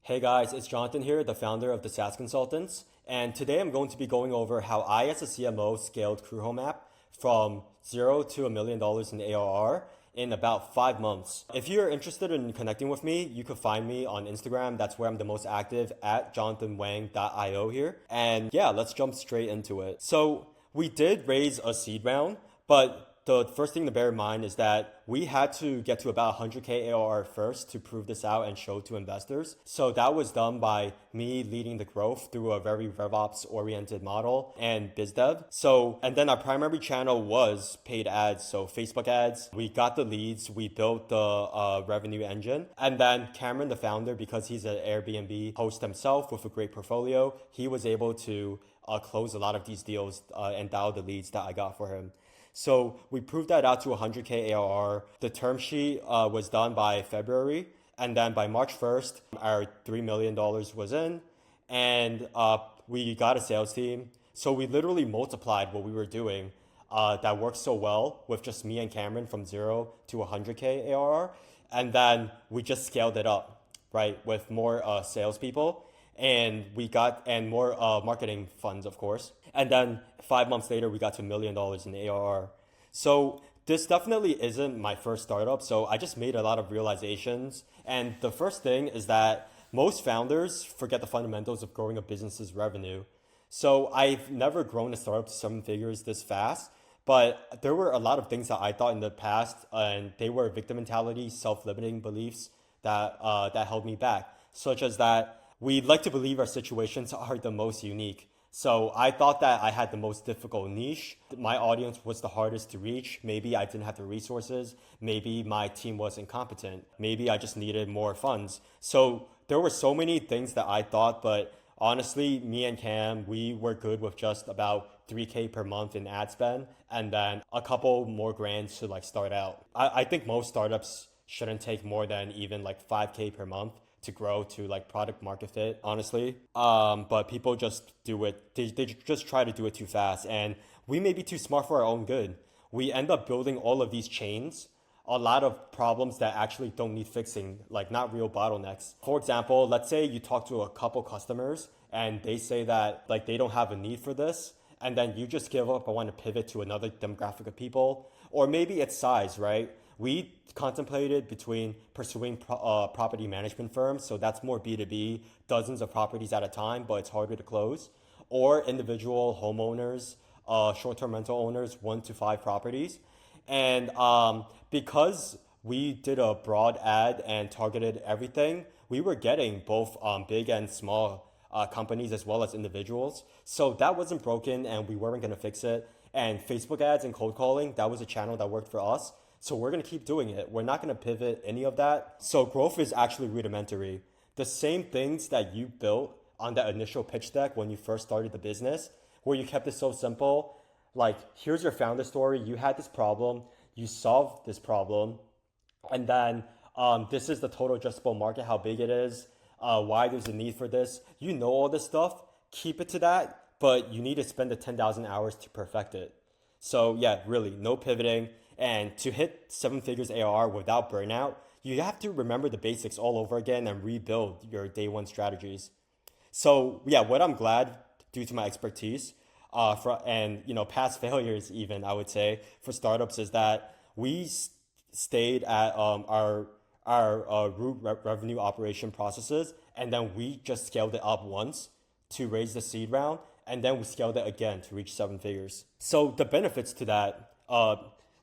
Hey guys, it's Jonathan here, the founder of the SaaS Consultants. And today I'm going to be going over how I, as a CMO, scaled CrewHome app from zero to $1 million in ARR in about 5 months. If you're interested in connecting with me, you could find me on Instagram. That's where I'm the most active at jonathanwang.io here. And yeah, let's jump straight into it. So we did raise a seed round, but the first thing to bear in mind is that we had to get to about 100K ARR first to prove this out and show to investors. So that was done by me leading the growth through a very RevOps oriented model and biz dev. And then our primary channel was paid ads. So Facebook ads, we got the leads, we built the revenue engine. And then Cameron, the founder, because he's an Airbnb host himself with a great portfolio, he was able to close a lot of these deals and dial the leads that I got for him. So we proved that out to 100K ARR. The term sheet was done by February. And then by March 1st, our $3 million was in. And we got a sales team. So we literally multiplied what we were doing that worked so well with just me and Cameron from 0 to 100K ARR. And then we just scaled it up, right, with more salespeople. And more marketing funds, of course. And then 5 months later, we got to $1 million in ARR. So this definitely isn't my first startup. So I just made a lot of realizations. And the first thing is that most founders forget the fundamentals of growing a business's revenue. So I've never grown a startup to 7 figures this fast. But there were a lot of things that I thought in the past, and they were victim mentality, self-limiting beliefs that held me back, such as that we'd like to believe our situations are the most unique. So I thought that I had the most difficult niche. My audience was the hardest to reach. Maybe I didn't have the resources. Maybe my team was incompetent. Maybe I just needed more funds. So there were so many things that I thought, but honestly, me and Cam, we were good with just about 3K per month in ad spend and then a couple more grand to start out. I think most startups shouldn't take more than even 5K per month to grow to product market fit, honestly. But people just do it. They just try to do it too fast. And we may be too smart for our own good. We end up building all of these chains, a lot of problems that actually don't need fixing, not real bottlenecks. For example, let's say you talk to a couple customers and they say that they don't have a need for this. And then you just give up and want to pivot to another demographic of people. Or maybe it's size, right? We contemplated between pursuing property management firms, so that's more B2B, dozens of properties at a time, but it's harder to close, or individual homeowners, short-term rental owners, 1 to 5 properties. And because we did a broad ad and targeted everything, we were getting both big and small companies as well as individuals. So that wasn't broken and we weren't going to fix it. And Facebook ads and cold calling, that was a channel that worked for us. So we're going to keep doing it. We're not going to pivot any of that. So growth is actually rudimentary. The same things that you built on that initial pitch deck when you first started the business, where you kept it so simple, here's your founder story. You had this problem. You solved this problem. And then this is the total addressable market, how big it is, why there's a need for this. You know all this stuff. Keep it to that, but you need to spend the 10,000 hours to perfect it. So yeah, really, no pivoting. And to hit 7 figures ARR without burnout, you have to remember the basics all over again and rebuild your day one strategies. So yeah, what I'm glad due to my expertise and past failures even, I would say, for startups is that we stayed at our root revenue operation processes, and then we just scaled it up once to raise the seed round, and then we scaled it again to reach 7 figures. So the benefits to that,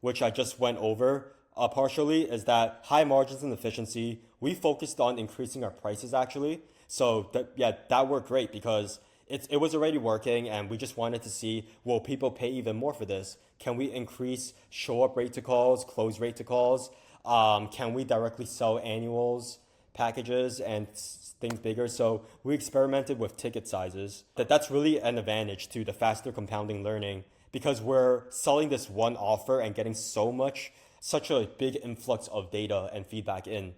which I just went over partially, is that high margins and efficiency. We focused on increasing our prices actually. So that worked great because it was already working, and we just wanted to see, will people pay even more for this? Can we increase show up rate to calls, close rate to calls? Can we directly sell annuals, packages, and things bigger? So we experimented with ticket sizes. That's really an advantage to the faster compounding learning, because we're selling this one offer and getting such a big influx of data and feedback in,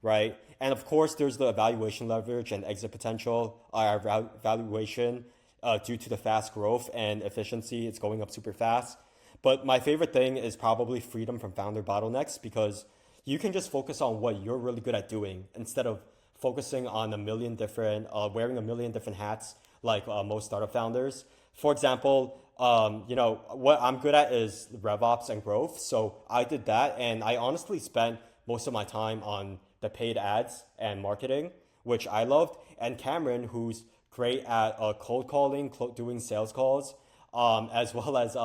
right? And of course, there's the evaluation leverage and exit potential. Our valuation, due to the fast growth and efficiency, it's going up super fast. But my favorite thing is probably freedom from founder bottlenecks, because you can just focus on what you're really good at doing instead of focusing on wearing a million different hats, like most startup founders. For example, what I'm good at is RevOps and growth. So I did that, and I honestly spent most of my time on the paid ads and marketing, which I loved. And Cameron, who's great at cold calling, doing sales calls, as well as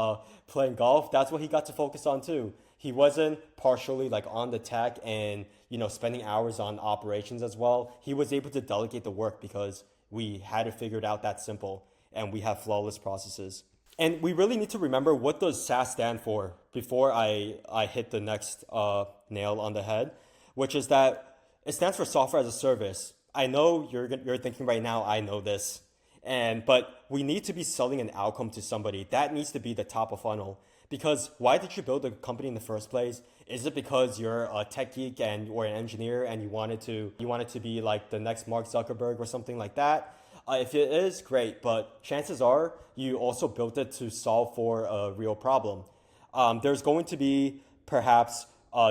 playing golf, that's what he got to focus on too. He wasn't partially like on the tech and spending hours on operations as well. He was able to delegate the work because we had it figured out that simple and we have flawless processes. And we really need to remember, what does SaaS stand for before I hit the next nail on the head, which is that it stands for software as a service. I know you're thinking right now, I know this, but we need to be selling an outcome to somebody. That needs to be the top of funnel. Because why did you build a company in the first place? Is it because you're a tech geek or an engineer and you wanted to be like the next Mark Zuckerberg or something like that? If it is, great, but chances are you also built it to solve for a real problem. There's going to be perhaps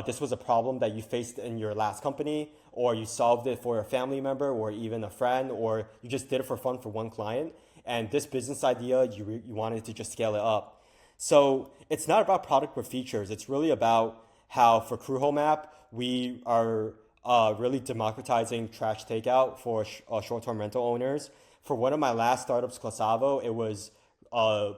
this was a problem that you faced in your last company, or you solved it for a family member or even a friend, or you just did it for fun for one client. And this business idea, you wanted to just scale it up. So it's not about product or features. It's really about how for Crew Home app, we are really democratizing trash takeout for short-term rental owners. For one of my last startups, Clasavo, it was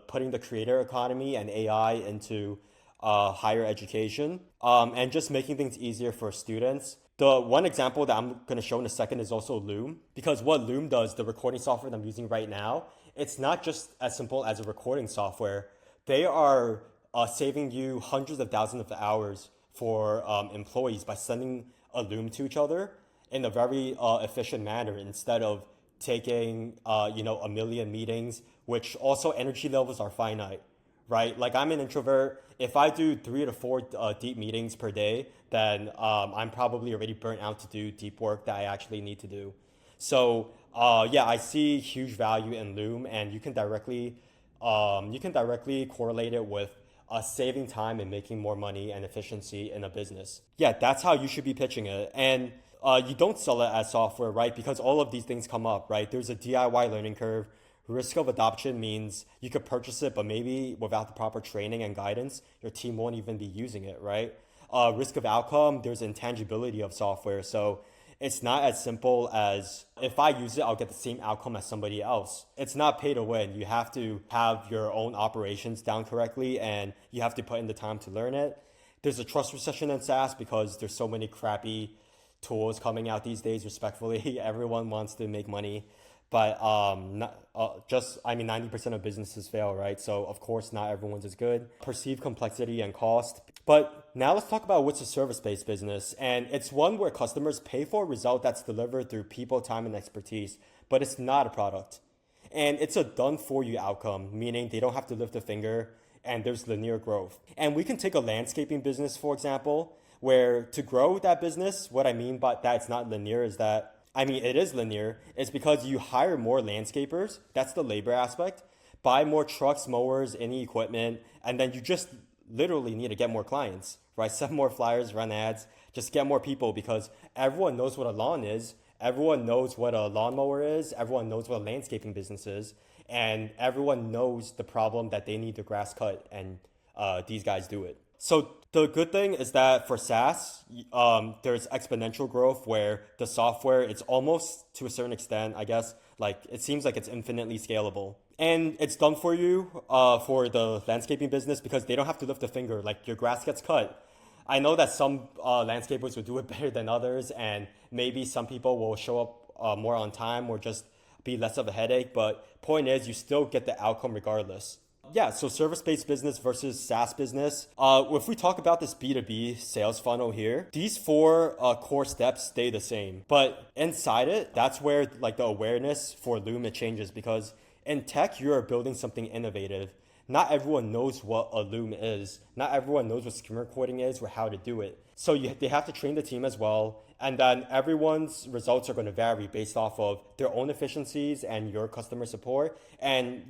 putting the creator economy and AI into higher education, and just making things easier for students. The one example that I'm going to show in a second is also Loom, because what Loom does, the recording software that I'm using right now, it's not just as simple as a recording software. They are saving you hundreds of thousands of hours for employees by sending a Loom to each other in a very efficient manner, instead of taking a million meetings, which also energy levels are finite, right? Like, I'm an introvert. If I do 3 to 4 deep meetings per day, then I'm probably already burnt out to do deep work that I actually need to do. So I see huge value in Loom, and you can directly correlate it with saving time and making more money and efficiency in a business. Yeah, that's how you should be pitching it. And you don't sell it as software, right? Because all of these things come up, right? There's a DIY learning curve. Risk of adoption means you could purchase it, but maybe without the proper training and guidance, your team won't even be using it, right? Risk of outcome, there's intangibility of software. So it's not as simple as, if I use it, I'll get the same outcome as somebody else. It's not pay to win. You have to have your own operations down correctly, and you have to put in the time to learn it. There's a trust recession in SaaS because there's so many crappy tools coming out these days, respectfully. Everyone wants to make money. But 90% of businesses fail, right? So of course, not everyone's as good. Perceived complexity and cost. But now let's talk about what's a service-based business. And it's one where customers pay for a result that's delivered through people, time, and expertise, but it's not a product. And it's a done-for-you outcome, meaning they don't have to lift a finger, and there's linear growth. And we can take a landscaping business, for example, where to grow that business, what I mean by that it's not linear is that, it is linear. It's because you hire more landscapers. That's the labor aspect. Buy more trucks, mowers, any equipment, and then you just literally need to get more clients, right? Send more flyers, run ads, just get more people, because everyone knows what a lawn is. Everyone knows what a lawnmower is. Everyone knows what a landscaping business is. And everyone knows the problem that they need the grass cut, and these guys do it. So the good thing is that for SaaS, there's exponential growth where the software, it's almost, to a certain extent, I guess, like it seems like it's infinitely scalable. And it's done for you for the landscaping business because they don't have to lift a finger. Like, your grass gets cut. I know that some landscapers will do it better than others, and maybe some people will show up more on time or just be less of a headache. But point is, you still get the outcome regardless. Yeah, so service-based business versus SaaS business. If we talk about this B2B sales funnel here, these 4 core steps stay the same. But inside it, that's where like the awareness for Loom, it changes, because in tech, you're building something innovative. Not everyone knows what a Loom is. Not everyone knows what screen recording is or how to do it. So they have to train the team as well. And then everyone's results are going to vary based off of their own efficiencies and your customer support, and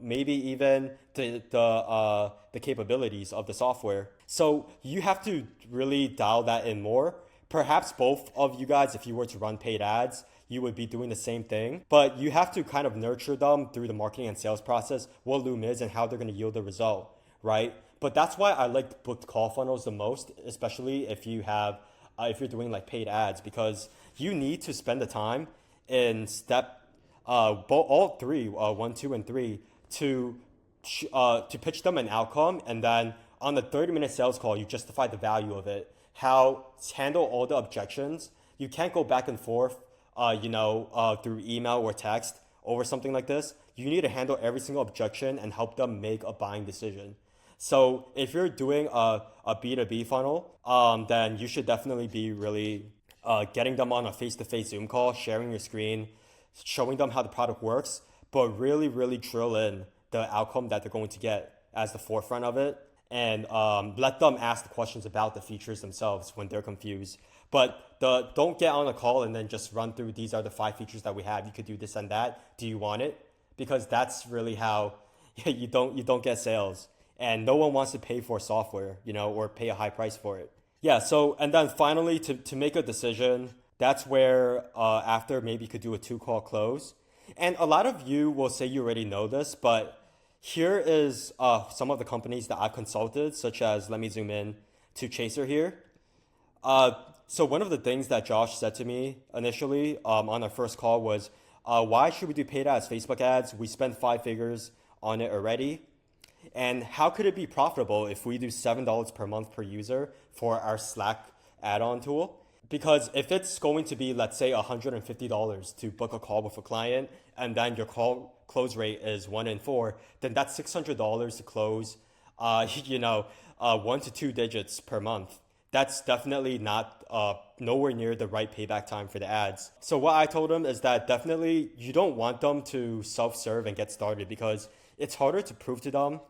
maybe even the capabilities of the software. So you have to really dial that in more. Perhaps both of you guys, if you were to run paid ads, you would be doing the same thing. But you have to kind of nurture them through the marketing and sales process, what Loom is and how they're going to yield a result, right? But that's why I like booked call funnels the most, especially if you have, if you're doing like paid ads, because you need to spend the time in step, all three, 1, 2, and 3, to pitch them an outcome, and then on the 30-minute sales call, you justify the value of it, how handle all the objections. You can't go back and forth, through email or text over something like this. You need to handle every single objection and help them make a buying decision. So if you're doing a B2B funnel, then you should definitely be really getting them on a face-to-face Zoom call, sharing your screen, showing them how the product works, but really, really drill in the outcome that they're going to get as the forefront of it, and let them ask the questions about the features themselves when they're confused. But don't get on a call and then just run through, these are the 5 features that we have. You could do this and that. Do you want it? Because that's really how you don't get sales. And no one wants to pay for software, or pay a high price for it. Yeah, so, and then finally, to make a decision, that's where after maybe you could do a 2-call close. And a lot of you will say you already know this, but here is some of the companies that I've consulted, such as, let me zoom in to Chaser here. So one of the things that Josh said to me initially on our first call was, why should we do paid ads, Facebook ads? We spent 5 figures on it already. And how could it be profitable if we do $7 per month per user for our Slack add-on tool? Because if it's going to be, let's say, $150 to book a call with a client, and then your call close rate is 1 in 4, then that's $600 to close, 1 to 2 digits per month. That's definitely not nowhere near the right payback time for the ads. So what I told them is that definitely you don't want them to self-serve and get started, because it's harder to prove to them,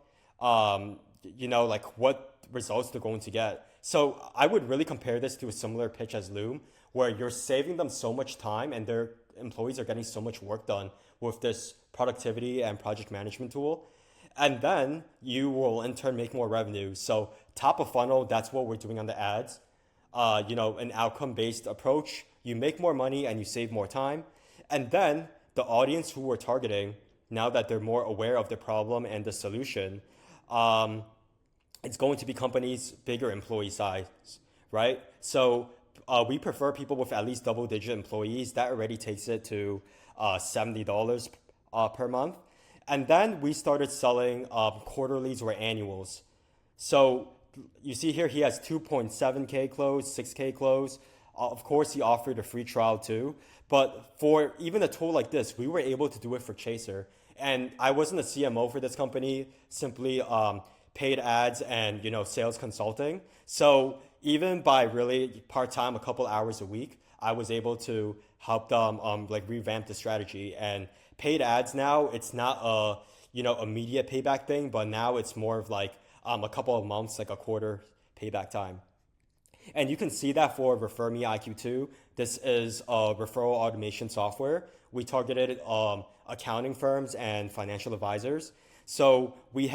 what results they're going to get. So I would really compare this to a similar pitch as Loom, where you're saving them so much time and their employees are getting so much work done with this productivity and project management tool. And then you will in turn make more revenue. So top of funnel, that's what we're doing on the ads. An outcome-based approach. You make more money and you save more time. And then the audience who we're targeting, now that they're more aware of the problem and the solution, it's going to be companies bigger employee size, right? So we prefer people with at least double-digit employees. That already takes it to $70 per month. And then we started selling quarterlies or annuals. So you see here, he has 2.7K close, 6K close. Of course, he offered a free trial too. But for even a tool like this, we were able to do it for Chaser. And I wasn't a CMO for this company, simply paid ads and sales consulting. So even by really part-time, a couple hours a week, I was able to help them revamp the strategy. And paid ads now, it's not a immediate payback thing, but now it's more of like a couple of months, like a quarter payback time. And you can see that for Refer Me IQ2. This is a referral automation software. We targeted accounting firms and financial advisors. So we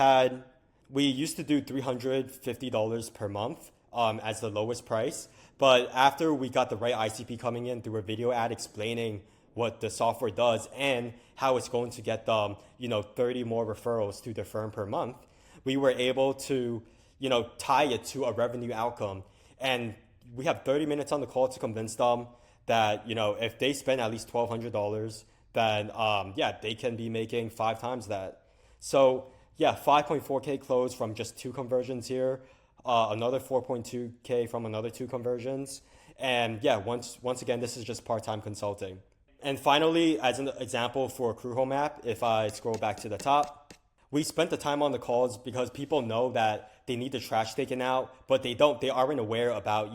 used to do $350 per month as the lowest price. But after we got the right ICP coming in through a video ad explaining what the software does and how it's going to get them, 30 more referrals to their firm per month, we were able to, tie it to a revenue outcome. And we have 30 minutes on the call to convince them that, if they spend at least $1,200, then they can be making 5 times that. So 5.4K close from just 2 conversions here, another 4.2K from another 2 conversions. And once again, this is just part-time consulting. And finally, as an example for Crew Home app, if I scroll back to the top, we spent the time on the calls because people know that they need the trash taken out, but they aren't aware about,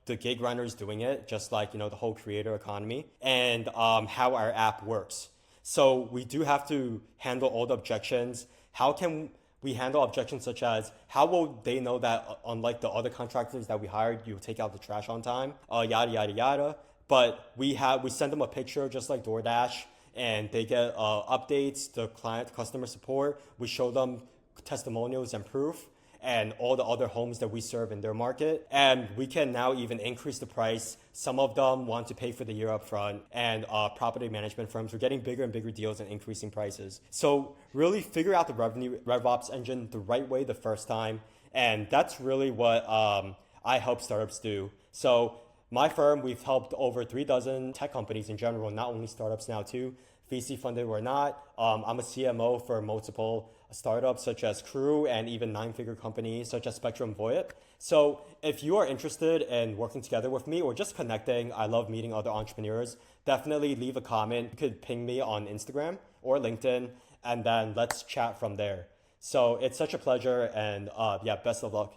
the gig runners doing it, just like, the whole creator economy and how our app works. So we do have to handle all the objections. How can we handle objections such as, how will they know that unlike the other contractors that we hired, you take out the trash on time, yada, yada, yada. But we send them a picture just like DoorDash, and they get updates, the customer support. We show them testimonials and proof. and all the other homes that we serve in their market. And we can now even increase the price. Some of them want to pay for the year up front, and property management firms are getting bigger and bigger deals and increasing prices. So really figure out the RevOps engine the right way the first time. And that's really what I help startups do. So my firm, we've helped over 36 tech companies in general, not only startups now too, VC funded or not. I'm a CMO for multiple startups such as Crew and even 9-figure companies such as Spectrum VoIP. So if you are interested in working together with me or just connecting, I love meeting other entrepreneurs, definitely leave a comment. You could ping me on Instagram or LinkedIn, and then let's chat from there. So it's such a pleasure, and best of luck.